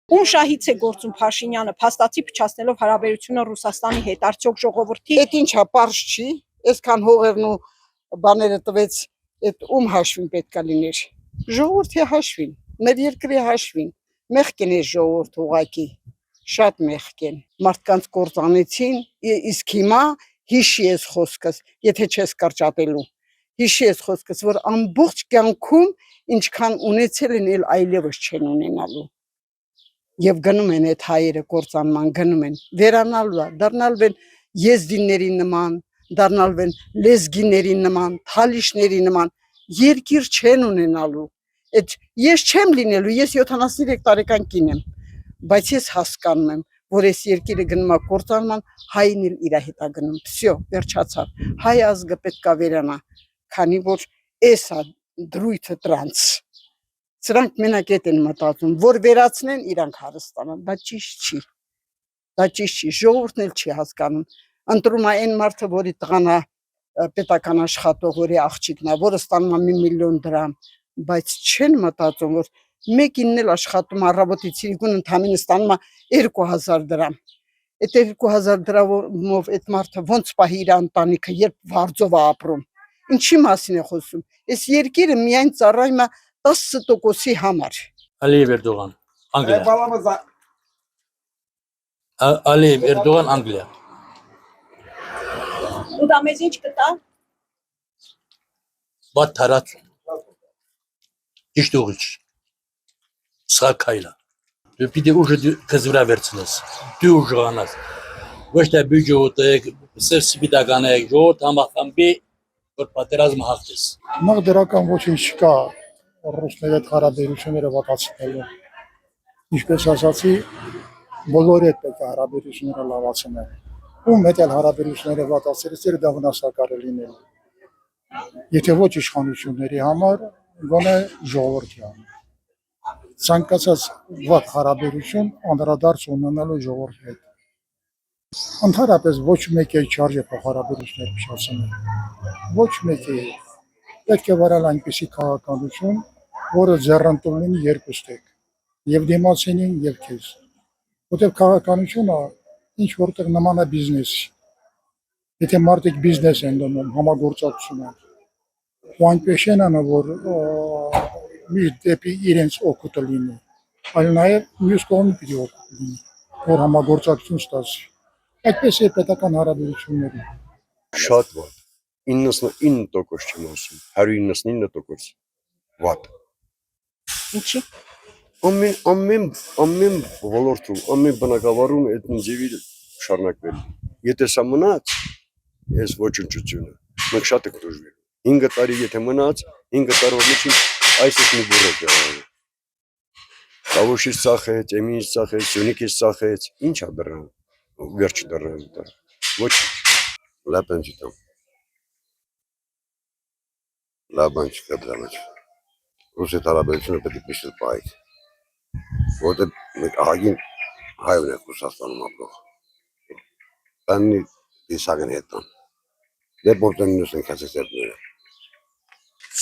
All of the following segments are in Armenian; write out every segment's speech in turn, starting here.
Ում շահից է գործում Փաշինյանը, փաստացի փչացնելով հարաբերությունը Ռուսաստանի հետ, արդյոք ժողովրդի Այդ ինչա պարզ չի, այսքան հողերն ու բաները տվեց, այդ ում հաշվին պետք է լիներ։ Ժողովրդի հաշվին, մեր երկրի հաշվին, մեղք են այս ժողովուրդ ուղակի, շատ մեղք են։ Մարդկանց կործանեցին, իսկ հիմա հիշի ես խոսքս, եթե չես կրճատելու։ Հիշի ես խոսքս, որ ամբողջ կյանքում ինչքան ունեցել են, էլ այլևս չեն ունենալու։ Եվ գնում են այդ հայերը կործանման, գնում են, վերանալու է, դառնալու են եզդիների նման, դառնալու են լեզգիների նման, թալիշների նման, երկիր չեն ունենալու։ Այդ ես չեմ լինելու, ես 73 տարեկան կին եմ, բայց ես հասկանում եմ, որ այս երկիրը գնում է կործանման, հայն էլ իր հետ է գնում, վсё, վերջացավ, հայ ազգը պետք է վերանա, քանի որ էս է դրույթը տրանց։ Սրանք մենակ այդ են մտածում, որ վերացնեն իրանք հարստանան, դա ճիշտ չի, ժողովուրդն էլ չի հասկանում, ընտրում է այն մարդը, որի տղան է պետական աշխատող, որի աղջիկն է, որը ստանում է 1 միլիոն դրամ, բայց չեն մտածում, որ մեկինն էլ աշխատում առավոտից իրիկուն ընդամենը ստանում է 2000 դրամ, այդ 2000 դրամով այդ մարդը ոնց պահի իր ընտանիքը, երբ վարձով է ապրում, ինչի մասին է խոսում, այս երկիրը միայն ծառայում է 10%-ի համար։ Aliyev Erdoğan, Anglia. Aliyev Erdoğan, Anglia. ու դա մեզ ինչ կտա։ Բաց թարած։ Ճիշտ ուղիչ։ Սա քայլ է։ Դու պիտի ուժը քեզ վրա վերցնես։ Դու ուժանաս։ Ոչ թե բյուջեոտ է, սպիտական է, ժողովուրդ համախմբի, որ պատերազմը հաղթես։ Նախ դրական ոչինչ չկա ռուսների հետ հարաբերությունները վատացնելու։ Ինչպես ասացի, բոլորի հետ պետք է հարաբերությունները լավացնել։ Ում հետ էլ հարաբերությունները վատացրել, դա վնասակար է լինելու։ Եթե ոչ իշխանությունների համար, գոնե ժողովրդի համար։ Ցանկացած վատ հարաբերություն անդրադարձ ունենալու ժողովրդի հետ։ Ընդհանրապես ոչ մեկի չարժե փոխհարաբերություններ փոխանցել։ Ոչ մեկի պետք է վարել այնպիսի քաղաքականություն, որը ձեռնտու լինի երկուստեք, եւ դիմացինին եւ քեզ։ Որտեղ քաղաքականությունը ինչ որտեղ նման է բիզնեսի։ Եթե մարդիկ բիզնես են դնում, համագործակցություն են, ու այնպես են անում, որ միշտ դեպի իրենց օգուտը լինի, այլ նաեւ մյուս կողմը պիտի օգուտ լինի, որ համագործակցություն ստացվի։ Այդպես է պետական հարաբերությունները։ Շատ վատ, 99% չեմ ասում, 199% վատ։ Ինչի։ Ամեն ոլորտում, ամեն բնակավարում այդ նիզիվի շարունակվել։ Եթե սա մնաց, այս ոչնչությունը, մենք շատ ենք դժվար։ 5 տարի եթե մնաց, 5 տարով միջին այսպես մի բուրեկ է եղել։ Տավուշից ծախեց, Էմինից ծախեց, Սյունիքից ծախեց, ինչ է դրան, վերջ դրան դա։ Ոչ, լապան չտամ։ Լապան չկա դրա մեջ։ Ռուսի հարաբերությունը պետք է պիշտ պահեք։ Որտեղ մենք ահագին հայուն ենք Ռուսաստանում ապրող։ Բանի դիսագն հետան։ Դե բորտեննուս ենք հասեցերները։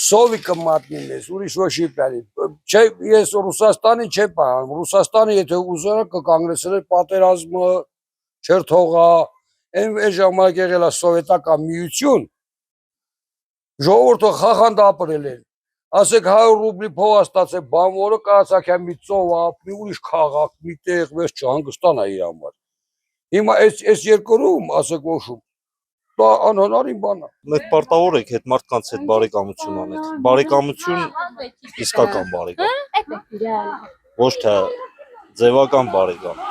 Սովիկը մատնին ես, ուրիշ ոչի պյալի։ Չէ, ես Ռուսաստանի չեմ պահանում, Ռուսաստանի եթե ուզերա կկանգնեցնել պատերազմը, չեր թողա, այն ժամանակ եղել է սովետական միություն, ժողովուրդը խախանդ ապրել են, ասեք 100 ռուբլի փող ստացել, բան որը կարծակյան մի ծով ապրի, ուրիշ քաղաք, մի տեղ վես չհանգստանա իր համար։ Հիմա այս երկրում, ասեք ոչում, դա անհնարին բան է։ Մենք պարտավոր ենք այդ մարդկանց հետ բարեկամություն անել։ Բարեկամություն իսկական բարեկամ։ Ոչ թե ձևական բարեկամ։